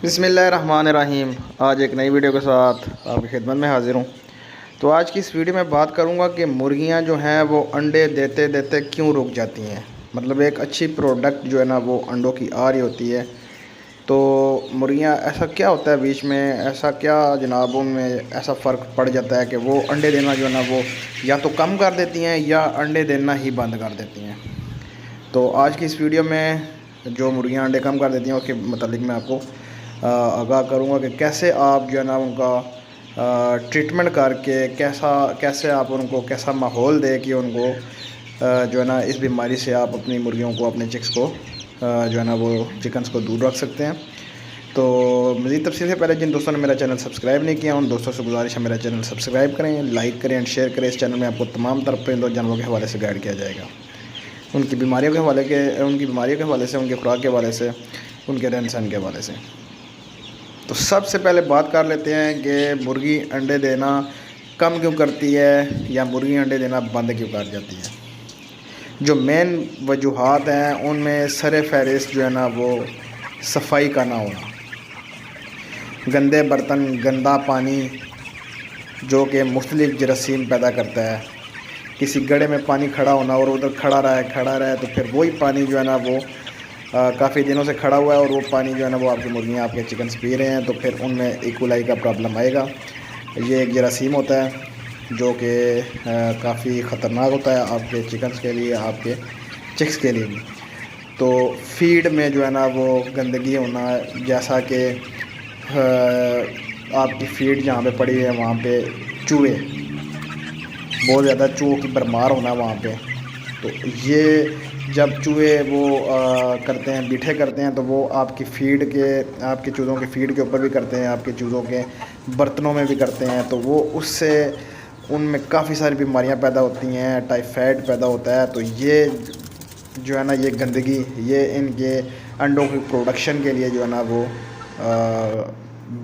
बिस्मिल्लाहिर्रहमानिर्रहीम। आज एक नई वीडियो के साथ आपकी खिदमत में हाज़िर हूँ। तो आज की इस वीडियो में बात करूँगा कि मुर्गियाँ जो हैं वो अंडे देते देते क्यों रुक जाती हैं। मतलब एक अच्छी प्रोडक्ट जो है ना वो अंडों की आ रही होती है, तो मुर्गियाँ ऐसा क्या होता है बीच में, ऐसा क्या जनाबों में ऐसा फ़र्क पड़ जाता है कि वो अंडे देना जो है ना वो या तो कम कर देती हैं या अंडे देना ही बंद कर देती हैं। तो आज की इस वीडियो में जो मुर्गियाँ अंडे कम कर देती हैं उसके मतलब मैं आपको आगाह करूँगा कि कैसे आप जो है ना उनका ट्रीटमेंट करके कैसे आप उनको कैसा माहौल दे कि उनको जो है ना इस बीमारी से आप अपनी मुर्गियों को, अपने चिक्स को जो है ना वो चिकन्स को दूर रख सकते हैं। तो मज़ीद तफसील से पहले जिन दोस्तों ने मेरा चैनल सब्सक्राइब नहीं किया उन दोस्तों से गुजारिश है मेरा चैनल सब्सक्राइब करें, लाइक करें एंड शेयर करें। इस चैनल में आपको तमाम तरह परिंदों जानवरों के हवाले से गाइड किया जाएगा, उनकी बीमारियों के हवाले से, उनकी खुराक के हवाले से, उनके रहन सहन के हवाले से। तो सबसे पहले बात कर लेते हैं कि मुर्गी अंडे देना कम क्यों करती है या मुर्गी अंडे देना बंद क्यों कर जाती है। जो मेन वजूहात हैं उनमें सर फहरिस्त जो है ना वो सफाई का ना होना, गंदे बर्तन, गंदा पानी जो कि मुख्तलिफ जरासीम पैदा करता है। किसी गड्ढे में पानी खड़ा होना और उधर खड़ा रहा है तो फिर वही पानी जो है ना वो काफ़ी दिनों से खड़ा हुआ है और वो पानी जो है ना वो आपकी मुर्गियाँ, आपके चिकन्स पी रहे हैं, तो फिर उनमें इकोलाई का प्रॉब्लम आएगा। ये एक जरासीम होता है जो कि काफ़ी ख़तरनाक होता है आपके चिकन्स के लिए, आपके चिक्स के लिए भी। तो फीड में जो है ना वो गंदगी होना, जैसा कि आपकी फीड जहाँ पे पड़ी है वहाँ पे चूहे, बहुत ज़्यादा चूहों की भरमार होना वहाँ पे। तो ये जब चूहे वो करते हैं, बिठे करते हैं, तो वो आपकी फ़ीड के, आपके चूज़ों की फ़ीड के ऊपर भी करते हैं, आपके चूज़ों के बर्तनों में भी करते हैं। तो वो उससे उनमें काफ़ी सारी बीमारियां पैदा होती हैं, टाइफाइड पैदा होता है। तो ये जो है ना ये गंदगी, ये इनके अंडों की प्रोडक्शन के लिए जो है ना वो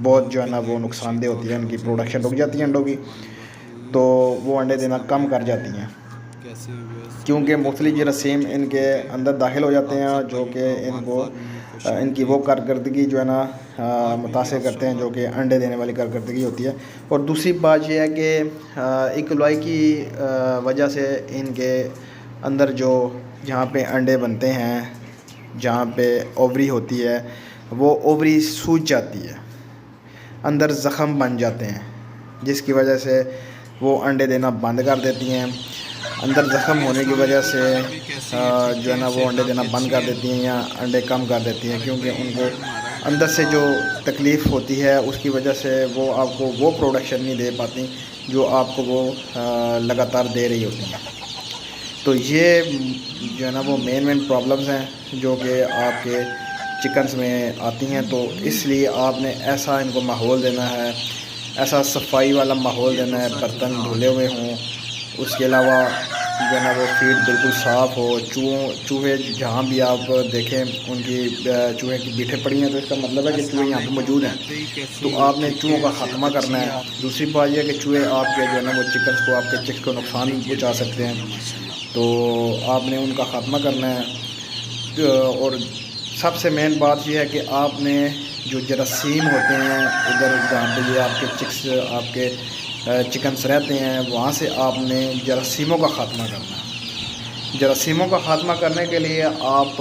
बहुत जो है ना वो नुकसानदेह होती है। उनकी प्रोडक्शन रुक जाती है अंडों की, तो वो अंडे देना कम कर जाती हैं क्योंकि मुख्तलिफ जरासीम इनके अंदर दाखिल हो जाते हैं जो कि इनको इनकी वो कारकर्दगी जो है ना मुतासिर करते हैं, जो कि अंडे देने वाली कारकर्दगी होती है। और दूसरी बात यह है कि इकोलाई की वजह से इनके अंदर जो जहाँ पे अंडे बनते हैं, जहाँ पे ओवरी होती है, वो ओवरी सूज जाती है, अंदर ज़ख़म बन जाते हैं, जिसकी वजह से वो अंडे देना बंद कर देती हैं। अंदर ज़ख़म होने की वजह से जो है ना वो अंडे देना बंद कर देती हैं या अंडे कम कर देती हैं, क्योंकि उनको अंदर से जो तकलीफ़ होती है उसकी वजह से वो आपको वो प्रोडक्शन नहीं दे पाती जो आपको वो लगातार दे रही होती हैं। तो ये जो है ना वो मेन प्रॉब्लम्स हैं जो कि आपके चिकन्स में आती हैं। तो इसलिए आपने ऐसा इनको माहौल देना है, ऐसा सफाई वाला माहौल देना है, बर्तन धुले हुए हों, उसके अलावा जो है ना वो फीड बिल्कुल साफ़ हो। चूहे जहाँ भी आप देखें उनकी चूहे की बीठे पड़ी हैं, तो इसका मतलब है कि चूहे यहाँ पे मौजूद हैं। तो आपने चूहों का ख़ात्मा करना है। दूसरी बात यह है कि चूहे आपके जो है ना वो चिकन्स को, आपके चिक्स को नुकसान पहुँचा सकते हैं, तो आपने उनका ख़ात्मा करना है। और सबसे मेन बात यह है कि आपने जो जरासीम होते हैं उधर जहाँ पे ये आपके चिक्स, आपके चिकन्स रहते हैं, वहाँ से आपने जरासीमों का ख़ात्मा करना है। जरासीमों का ख़ात्मा करने के लिए आप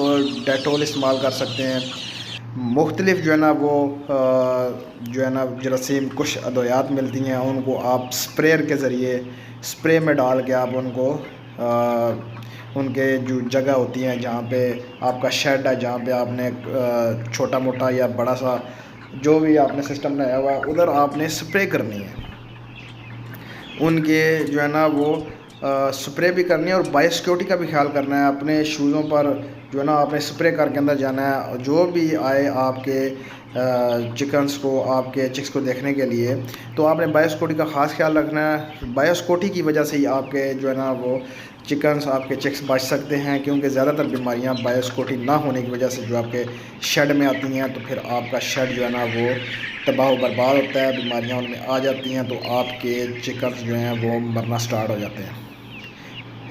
डेटोल इस्तेमाल कर सकते हैं। मुख्तलिफ़ जो है ना वो जो है ना जरासीम कुछ अद्वियात मिलती हैं, उनको आप स्प्रेयर के ज़रिए स्प्रे में डाल के आप उनको उनके जो जगह होती हैं जहाँ पे आपका शेड है, जहाँ पे आपने छोटा मोटा या बड़ा सा जो भी आपने सिस्टम बनाया हुआ है उधर आपने स्प्रे करनी है। उनके जो है ना वो स्प्रे भी करनी है और बायोसिक्योरिटी का भी ख्याल करना है। अपने शूज़ों पर जो है ना आपने स्प्रे करके अंदर जाना है। जो भी आए आपके चिकन्स को, आपके चिक्स को देखने के लिए, तो आपने बायोसिक्योरिटी का ख़ास ख्याल रखना है। बायोसिक्योरिटी की वजह से ही आपके जो है ना वो चिकन्स, आपके चिक्स बच सकते हैं, क्योंकि ज़्यादातर बीमारियां बायोसिक्योरिटी ना होने की वजह से जो आपके शेड में आती हैं, तो फिर आपका शेड जो है ना वो तबाह बर्बाद होता है, बीमारियां उनमें आ जाती हैं, तो आपके चिकन्स जो हैं वो मरना स्टार्ट हो जाते हैं।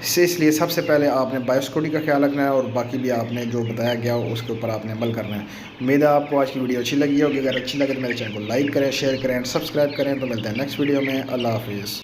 इसलिए सबसे पहले आपने बायोसिक्योरिटी का ख्याल रखना है और बाकी भी आपने जो बताया गया उसके ऊपर आपने अमल करना है। उम्मीद है आपको आज की वीडियो अच्छी लगी होगी। अगर अच्छी लगे तो मेरे चैनल को लाइक करें, शेयर करें, सब्सक्राइब करें। तो मिलते हैं नेक्स्ट वीडियो में। अल्लाह हाफिज़।